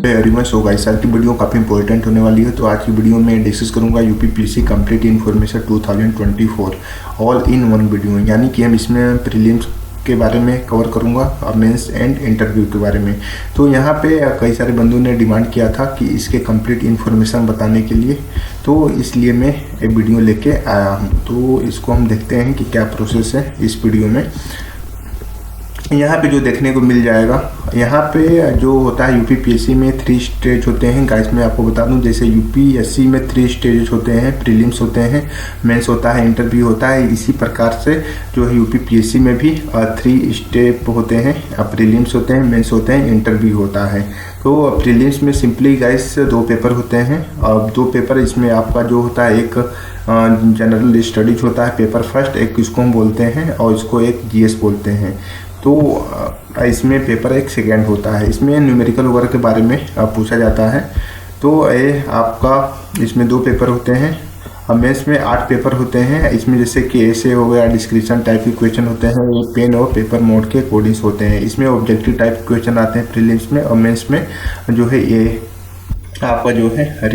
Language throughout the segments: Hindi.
एवरीवन, सो गाइस आज की वीडियो काफ़ी इंपॉर्टेंट होने वाली है। तो आज की वीडियो में डिस्कस करूंगा UPPSC complete information 2024 all in one video, यानी कि हम इसमें प्रीलिम्स के बारे में कवर करूंगा और मेंस एंड इंटरव्यू के बारे में। तो यहाँ पे कई सारे बंधुओं ने डिमांड किया था कि इसके कंप्लीट इन्फॉर्मेशन बताने के लिए, तो इसलिए मैं एक वीडियो लेके आया हूँ। तो इसको हम देखते हैं कि क्या प्रोसेस है इस वीडियो में। यहाँ पे जो देखने को मिल जाएगा, यहाँ पे जो होता है यूपीपीएससी में 3 स्टेज होते हैं गाइस। मैं आपको बता दूं, जैसे यूपीएससी में 3 स्टेज होते हैं, प्रीलिम्स होते हैं, मेंस होता है, इंटरव्यू होता है। इसी प्रकार से जो है यूपीपीएससी में भी 3 स्टेप होते हैं, प्रीलिम्स होते हैं, मेंस होते हैं, इंटरव्यू होता है। तो प्रीलिम्स में सिंपली गाइस 2 पेपर होते हैं। और 2 पेपर इसमें आपका जो होता है, एक जनरल स्टडीज होता है पेपर फर्स्ट, एक इसको हम बोलते हैं, और इसको एक जीएस बोलते हैं। तो इसमें पेपर एक सेकेंड होता है। इसमें न्यूमेरिकल वगैरह के बारे में पूछा जाता है। तो ये आपका इसमें 2 पेपर होते हैं। अब मेंस में 8 पेपर होते हैं। इसमें जैसे कि ऐसे हो गया, डिस्क्रिप्शन टाइप के क्वेश्चन होते हैं, ये पेन और पेपर मोड के अकॉर्डिंग होते हैं। इसमें ऑब्जेक्टिव टाइप के क्वेश्चन आते हैं प्रीलिम्स में, और मेंस में जो है ये आपका जो है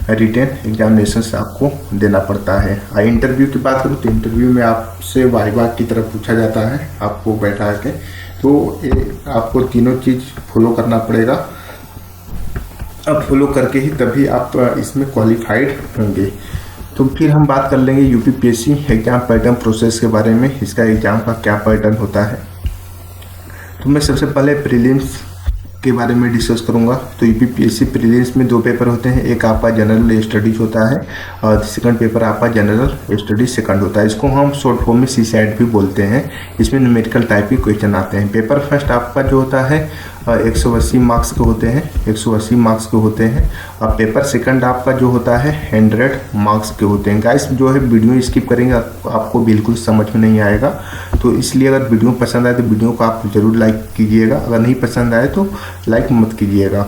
रिटेन एग्जामिनेशन से आपको देना पड़ता है। इंटरव्यू की बात करूँ तो इंटरव्यू में आपसे वाइवा की तरफ पूछा जाता है, आपको बैठा के। तो ये आपको तीनों चीज़ फॉलो करना पड़ेगा। अब फॉलो करके ही तभी आप इसमें क्वालिफाइड होंगे। तो फिर हम बात कर लेंगे यूपीपीएससी एग्जाम पैटर्न प्रोसेस के बारे में, इसका एग्जाम का क्या पैटर्न होता है। तो मैं सबसे पहले प्रीलिम्स के बारे में डिस्कस करूंगा। तो यूपीपीएससी प्रीलिम्स में 2 पेपर होते हैं। एक आपका जनरल स्टडीज होता है और सेकंड पेपर आपका जनरल स्टडीज सेकंड होता है। इसको हम शॉर्ट फॉर्म में सीसैट भी बोलते हैं। इसमें न्यूमेरिकल टाइप के क्वेश्चन आते हैं। पेपर फर्स्ट आपका जो होता है 180 मार्क्स के होते हैं, 180 मार्क्स के होते हैं। और पेपर सेकंड आपका जो होता है 100 मार्क्स के होते हैं। गाइस जो है वीडियो स्किप करेंगे आपको बिल्कुल समझ में नहीं आएगा। तो इसलिए अगर वीडियो पसंद आए तो वीडियो को आप ज़रूर लाइक कीजिएगा, अगर नहीं पसंद आए तो लाइक मत कीजिएगा।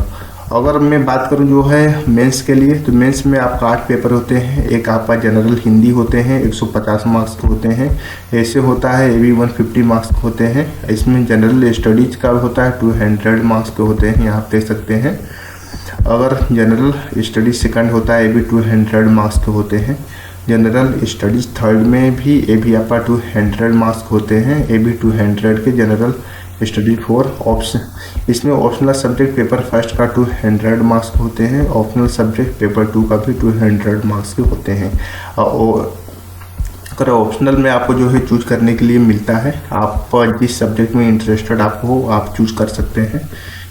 अगर मैं बात करूं जो है मेंस के लिए, तो मेंस में आपका 8 पेपर होते हैं। एक आपका जनरल हिंदी होते हैं, 150 मार्क्स के होते हैं। ऐसे होता है ये भी 150 मार्क्स के होते हैं। इसमें जनरल स्टडीज का होता है 200 मार्क्स के होते हैं, यहाँ आप देख सकते हैं। अगर जनरल स्टडीज सेकंड होता है ये भी 200 मार्क्स के होते हैं। जनरल स्टडीज थर्ड में भी ये भी आपका 200 मार्क्स होते हैं, ये भी 200 के जनरल स्टडी 4 ऑप्शन। इसमें ऑप्शनल सब्जेक्ट पेपर फर्स्ट का 200 मार्क्स के होते हैं। ऑप्शनल सब्जेक्ट पेपर 2 का भी 200 मार्क्स के होते हैं। और अगर ऑप्शनल में आपको जो है चूज करने के लिए मिलता है, आप जिस सब्जेक्ट में इंटरेस्टेड आप हो आप चूज कर सकते हैं।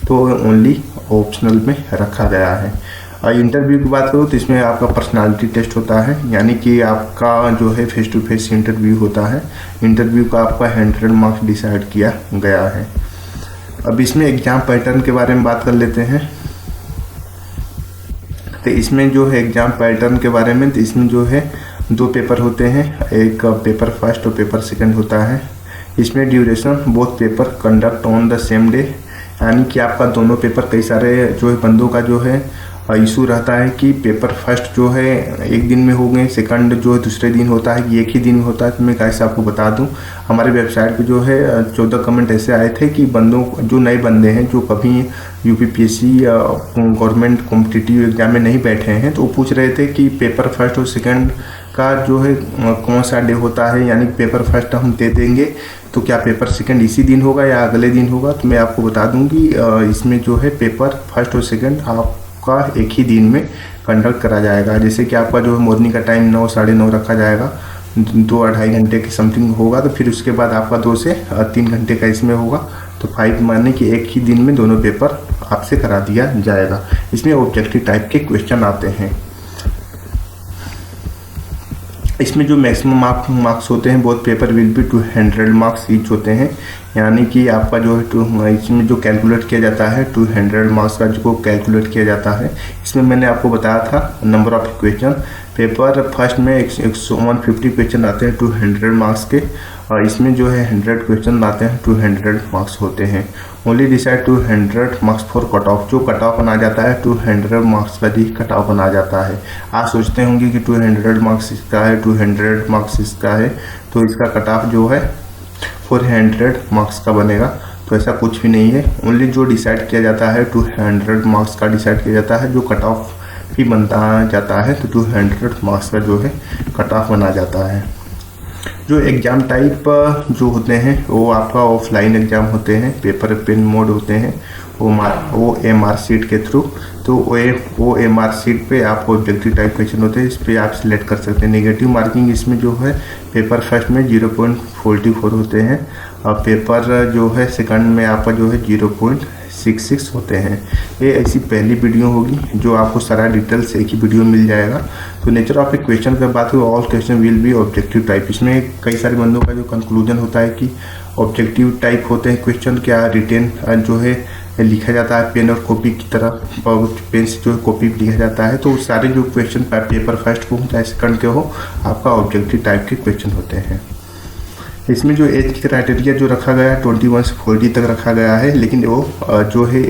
तो ओनली ऑप्शनल में रखा गया है। और इंटरव्यू की बात करूँ तो इसमें आपका पर्सनालिटी टेस्ट होता है, यानी कि आपका जो है फेस टू फेस इंटरव्यू होता है। इंटरव्यू का आपका 100 मार्क्स डिसाइड किया गया है। अब इसमें एग्जाम पैटर्न के बारे में बात कर लेते हैं। तो इसमें जो है एग्जाम पैटर्न के बारे में, तो इसमें जो है 2 पेपर होते हैं। एक पेपर फर्स्ट और पेपर सेकंड होता है। इसमें duration both paper conduct on the same day, यानी कि आपका दोनों पेपर, कई सारे जो है बंदों का जो है इशू रहता है कि पेपर फर्स्ट जो है एक दिन में हो गए, सेकंड जो है दूसरे दिन होता है कि एक ही दिन में होता है। तो मैं कैसे आपको बता दूं, हमारे वेबसाइट पे जो है 14 कमेंट ऐसे आए थे कि बंदों, जो नए बंदे हैं जो कभी यूपीपीएससी गवर्नमेंट कॉम्पिटिटिव एग्जाम में नहीं बैठे हैं, तो वो पूछ रहे थे कि पेपर फर्स्ट और सेकंड का जो है कौन सा डे होता है, यानी पेपर फर्स्ट हम दे देंगे तो क्या पेपर सेकंड इसी दिन होगा या अगले दिन होगा। तो मैं आपको बता दूंगी इसमें जो है पेपर फर्स्ट और सेकंड आपका एक ही दिन में कंडक्ट करा जाएगा। जैसे कि आपका जो है मॉर्निंग का टाइम 9 साढ़े 9 रखा जाएगा, 2-2.5 घंटे की समथिंग होगा। तो फिर उसके बाद आपका 2 से 3 घंटे का इसमें होगा। तो 5 माने कि एक ही दिन में दोनों पेपर आपसे करा दिया जाएगा। इसमें ऑब्जेक्टिव टाइप के क्वेश्चन आते हैं। इसमें जो मैक्सिमम मार्क्स होते हैं, बहुत paper will B 200 marks each होते हैं, यानी कि आपका जो है इसमें जो कैलकुलेट किया जाता है 200 मार्क्स का जो कैलकुलेट किया जाता है। इसमें मैंने आपको बताया था number of question. Paper first में 150 क्वेश्चन आते हैं 200 मार्क्स के, और इसमें जो है 100 क्वेश्चन आते हैं 200 मार्क्स होते हैं। Only decide 200 marks for cut off, जो कट ऑफ बना जाता है 200 मार्क्स का ही कट ऑफ बना जाता है। आप सोचते होंगे कि 200 मार्क्स इसका है, 200 मार्क्स इसका है, तो इसका कट ऑफ जो है 400 मार्क्स का बनेगा। तो ऐसा कुछ भी नहीं है। ओनली जो डिसाइड किया जाता है 200 मार्क्स का डिसाइड किया जाता है, जो कट ऑफ भी बनता जाता है, तो 200 मार्क्स का जो है कट ऑफ बना जाता है। जो एग्ज़ाम टाइप जो होते हैं वो आपका ऑफलाइन एग्ज़ाम होते हैं, पेपर पेन मोड होते हैं, वो MR शीट के थ्रू। तो वो MR शीट पे आपको ऑब्जेक्टिव टाइप क्वेश्चन होते हैं, इस पर आप सिलेक्ट कर सकते हैं। नेगेटिव मार्किंग इसमें जो है पेपर फर्स्ट में 0.44 होते हैं और पेपर जो है सेकंड में आपका जो है 0.66 होते हैं। ये ऐसी पहली वीडियो होगी जो आपको सारा डिटेल्स एक ही वीडियो मिल जाएगा। तो नेचर ऑफ ए क्वेश्चन का बात हो, all question will be objective type. इसमें कई सारे बंदों का जो कंक्लूजन होता है कि ऑब्जेक्टिव टाइप होते हैं क्वेश्चन, क्या रिटेन जो है लिखा जाता है पेन और कॉपी की तरह, पेन से जो है कॉपी लिखा जाता है। तो सारे जो क्वेश्चन पेपर फर्स्ट को चाहे सेकंड के हो, आपका ऑब्जेक्टिव टाइप के क्वेश्चन होते हैं। इसमें जो एज क्राइटेरिया जो रखा गया है 21 से 40 तक रखा गया है, लेकिन वो जो है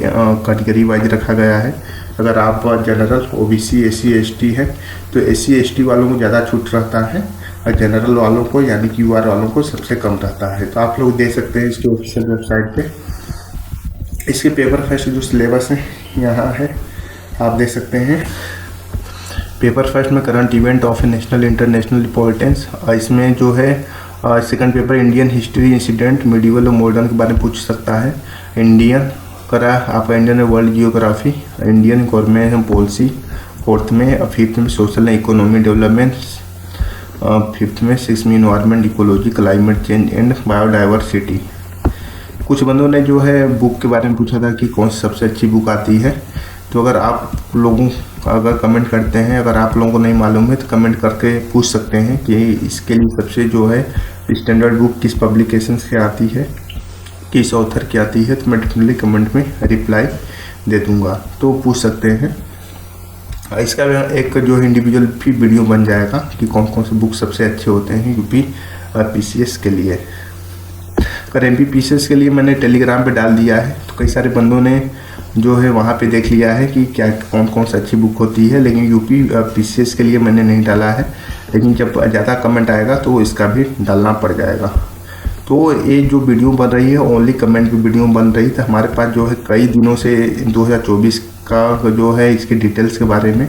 कैटेगरी वाइज रखा गया है। अगर आप जनरल, OBC, SC ST है तो SC ST वालों को ज़्यादा छूट रहता है और जनरल वालों को यानी कि UR वालों को सबसे कम रहता है। तो आप लोग देख सकते हैं इसके ऑफिशियल वेबसाइट पे इसके पेपर फर्स्ट जो सिलेबस है यहाँ है, आप देख सकते हैं। पेपर फर्स्ट में current event of national international importance, इसमें जो है second paper Indian history, incident, medieval और मॉडर्न के बारे में पूछ सकता है। इंडियन करा आपका Indian world geography, Indian government policy fourth में, फिफ्थ में social and economy development, fifth में, सिक्स में environment, ecology, climate change and biodiversity. कुछ बंदों ने जो है बुक के बारे में पूछा था कि कौन सी सबसे अच्छी बुक आती है। तो अगर आप लोगों अगर कमेंट करते हैं, अगर आप लोगों को नहीं मालूम है तो कमेंट करके पूछ सकते हैं कि इसके लिए सबसे जो है स्टैंडर्ड बुक किस पब्लिकेशन से आती है, किस ऑथर की आती है। तो मैं डेफिनेटली कमेंट में रिप्लाई दे दूंगा, तो पूछ सकते हैं। इसका एक जो है इंडिविजुअल भी वीडियो बन जाएगा कि कौन कौन से बुक सबसे अच्छे होते हैं UP PCS के लिए। अगर MP PCS के लिए मैंने टेलीग्राम पे डाल दिया है, तो कई सारे बंदों ने जो है वहाँ पे देख लिया है कि क्या कौन कौन सी अच्छी बुक होती है, लेकिन UP PCS के लिए मैंने नहीं डाला है। लेकिन जब ज़्यादा कमेंट आएगा तो इसका भी डालना पड़ जाएगा। तो ये जो वीडियो बन रही है ओनली कमेंट की वीडियो बन रही थी। हमारे पास जो है कई दिनों से 2024 का जो है इसके डिटेल्स के बारे में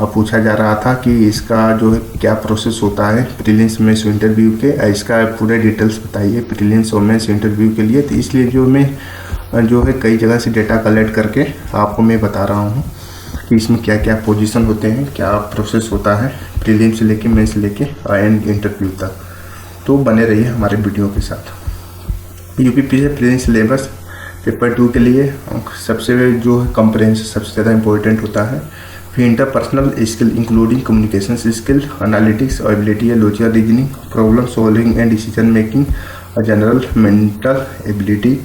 पूछा जा रहा था कि इसका जो है क्या प्रोसेस होता है प्रीलिम्स मेंस इंटरव्यू के, इसका पूरे डिटेल्स बताइए प्रीलिम्स और मेंस इंटरव्यू के लिए। तो इसलिए जो मैं जो है कई जगह से डेटा कलेक्ट करके आपको मैं बता रहा हूँ कि इसमें क्या क्या पोजीशन होते हैं, क्या प्रोसेस होता है प्रीलिम्स से लेके मेंस लेके एंड इंटरव्यू तक। तो बने रहिए हमारे वीडियो के साथ। UP प्रीलिम्स सिलेबस पेपर 2 के लिए सबसे जो है कंप्रेहेंसिव सबसे ज़्यादा इंपॉर्टेंट होता है। फिर interpersonal skill including communication skill, analytics, ability, logical reasoning, problem solving and decision making, general mental ability.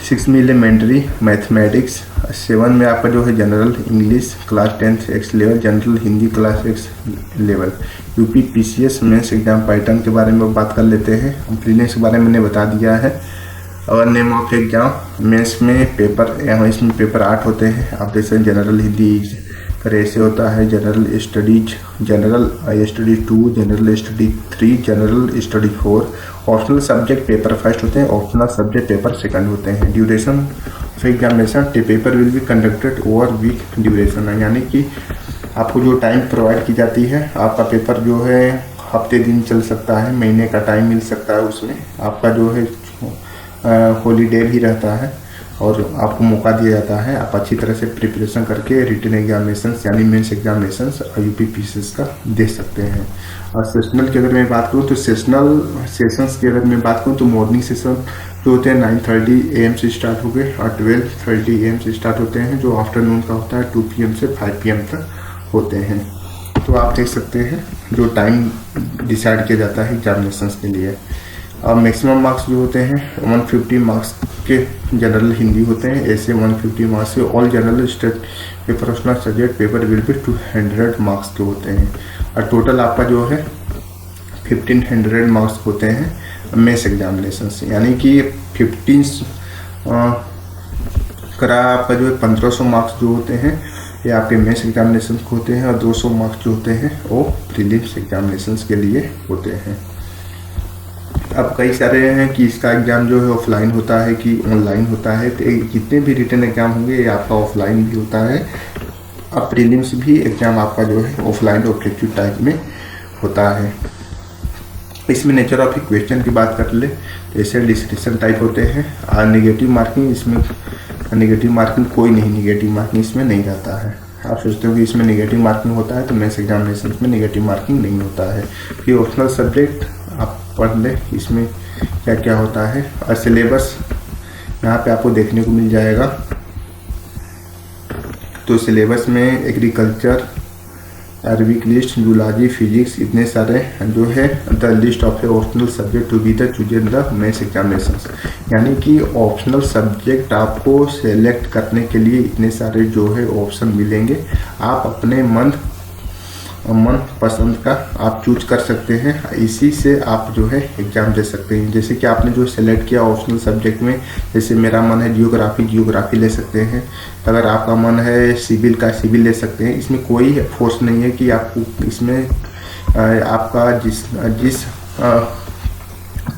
6 में एलिमेंट्री मैथमेटिक्स, 7 में आपका जो है general English class 10 X level, general Hindi class X level. UP PCS mains exam pattern के बारे में बात कर लेते हैं। प्रीलिम्स के बारे में मैंने बता दिया है। और नेम ऑफ एग्जाम मेंस में पेपर, यहाँ इसमें पेपर 8 होते हैं। आप देख सकते हैं जनरल हिंदी फिर ऐसे होता है general studies, general study 2, general study 3, general study 4। Optional subject paper first होते हैं, ऑप्शनल सब्जेक्ट पेपर सेकंड होते हैं। Duration of examination paper will be conducted over week duration है, यानी कि आपको जो टाइम प्रोवाइड की जाती है, आपका पेपर जो है हफ्ते दिन चल सकता है, महीने का टाइम मिल सकता है। उसमें आपका जो है हॉलीडे भी रहता है और आपको मौका दिया जाता है आप अच्छी तरह से प्रिपरेशन करके रिटन एग्जामिनेशंस यानी मेंस एग्जामिनेशंस UP PCS का दे सकते हैं। और सेशनल की अगर मैं बात करूँ तो सेशनल सेशंस की अगर मैं बात करूँ तो मॉर्निंग सेशन जो होते हैं 9:30 AM से स्टार्ट हो गए और 12:30 AM से स्टार्ट होते हैं। जो आफ्टरनून का होता है 2 PM से 5 PM तक होते हैं। तो आप देख सकते हैं जो टाइम डिसाइड किया जाता है एग्जामिनेशंस के लिए। और मैक्सिमम मार्क्स जो होते हैं 150 मार्क्स के जनरल हिंदी होते हैं, ऐसे 150 मार्क्स के all general state paper subject paper will B 200 marks के होते हैं। और टोटल आपका जो है 1500 मार्क्स होते हैं मेंस एग्जामिनेशन से, यानी कि 15 करा आपका जो है 1500 मार्क्स जो होते हैं ये आपके मेंस एग्जामिनेशन होते हैं और 200 मार्क्स जो होते हैं वो प्रीलिम्स एग्जामिनेशन के लिए होते हैं। अब कई सारे हैं कि इसका एग्ज़ाम जो है ऑफलाइन होता है कि ऑनलाइन होता है। तो जितने भी रिटन एग्ज़ाम होंगे ये आपका ऑफलाइन भी होता है। अब प्रीलिम्स भी एग्ज़ाम आपका जो है ऑफलाइन ऑब्जेक्टिव टाइप में होता है। इसमें नेचर ऑफ क्वेश्चन की बात कर ले तो ऐसे डिस्क्रिप्शन टाइप होते हैं। नेगेटिव मार्किंग, इसमें नेगेटिव मार्किंग कोई नहीं, नेगेटिव मार्किंग इसमें नहीं रहता है। आप सोचते हो कि इसमें नेगेटिव मार्किंग होता है तो मेंस एग्जामिनेशन में नेगेटिव मार्किंग नहीं होता है। फिर ऑप्शनल सब्जेक्ट आप पढ़ ले इसमें क्या क्या होता है। और सिलेबस यहाँ पे आपको देखने को मिल जाएगा। तो सिलेबस में agriculture, Arabic list, zoology, physics, इतने सारे जो है the list of a optional subject to be the choose in the mains examinations, यानी कि ऑप्शनल सब्जेक्ट आपको सेलेक्ट करने के लिए इतने सारे जो है ऑप्शन मिलेंगे। आप अपने मन पसंद का आप चूज कर सकते हैं, इसी से आप जो है एग्ज़ाम दे सकते हैं। जैसे कि आपने जो सेलेक्ट किया ऑप्शनल सब्जेक्ट में, जैसे मेरा मन है जियोग्राफी ले सकते हैं। अगर आपका मन है सिविल का, सिविल ले सकते हैं। इसमें कोई फोर्स नहीं है कि आपको इसमें आपका जिस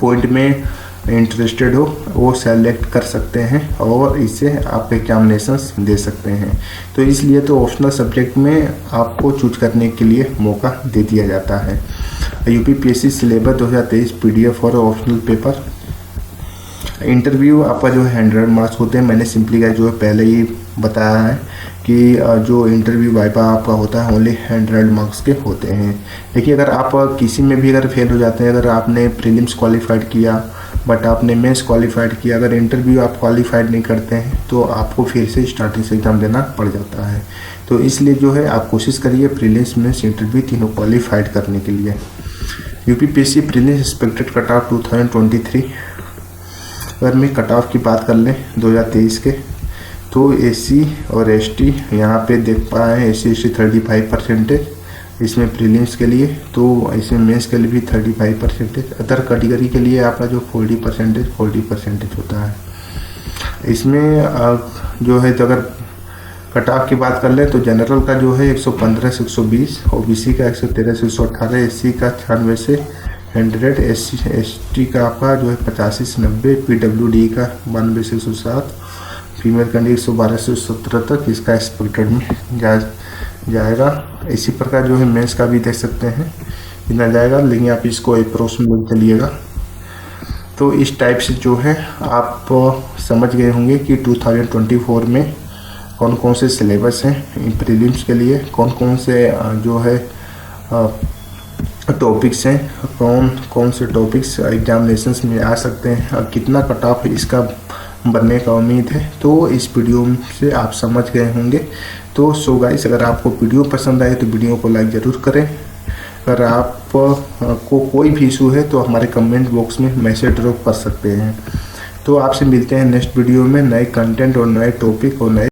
पॉइंट में इंटरेस्टेड हो वो सेलेक्ट कर सकते हैं और इससे आप एग्जामिनेशंस दे सकते हैं। तो इसलिए तो ऑप्शनल सब्जेक्ट में आपको चूज करने के लिए मौका दे दिया जाता है। यूपीपीएससी सिलेबस 2023 PDF और ऑप्शनल पेपर। इंटरव्यू आपका जो है 100 मार्क्स होते हैं। मैंने सिंपली का जो है पहले ही बताया है कि जो इंटरव्यू वाइपा आपका होता है ओनली 100 मार्क्स के होते हैं। देखिए, अगर आप किसी में भी अगर फेल हो जाते हैं, अगर आपने प्रीलिम्स क्वालिफाइड किया बट आपने मेंस क्वालिफाइड किया, अगर इंटरव्यू आप क्वालिफाइड नहीं करते हैं तो आपको फिर से स्टार्टिंग से एग्ज़ाम देना पड़ जाता है। तो इसलिए जो है आप कोशिश करिए प्रीलिम्स, मेंस, इंटरव्यू तीनों क्वालिफाइड करने के लिए। UPPSC prelims expected cut off 2023। अगर मैं कट ऑफ की बात कर लें 2023 के, तो SC और ST यहाँ पे देख पाए, SC 35% इसमें प्रीलिम्स के लिए, तो इसमें मेंस के लिए भी 35%। अदर कैटेगरी के लिए आपका जो 40% होता है। इसमें जो है तो अगर कट ऑफ की बात कर ले तो जनरल का जो है 115 से 120, OBC का 113 से 118, SC का 96 से 100, ST का आपका जो है 85 से 90, PWD का 92 से 107, फीमेल कैंडिडेट 112 से 117 तक इसका एक्सपेक्टेड में जाएगा। इसी प्रकार जो है मेंस का भी देख सकते हैं इतना जाएगा, लेकिन आप इसको अप्रोच में चलिएगा। तो इस टाइप से जो है आप समझ गए होंगे कि 2024 में कौन कौन से सिलेबस हैं प्रीलिम्स के लिए, कौन कौन से जो है टॉपिक्स हैं, कौन कौन से टॉपिक्स एग्जामिनेशंस में आ सकते हैं और कितना कट ऑफ इसका बनने का उम्मीद है। तो इस वीडियो से आप समझ गए होंगे। तो सो गाइस, अगर आपको वीडियो पसंद आए तो वीडियो को लाइक ज़रूर करें। अगर आपको कोई भी इशू है तो हमारे कमेंट बॉक्स में मैसेज ड्रॉप कर सकते हैं। तो आपसे मिलते हैं नेक्स्ट वीडियो में नए कंटेंट और नए टॉपिक और नए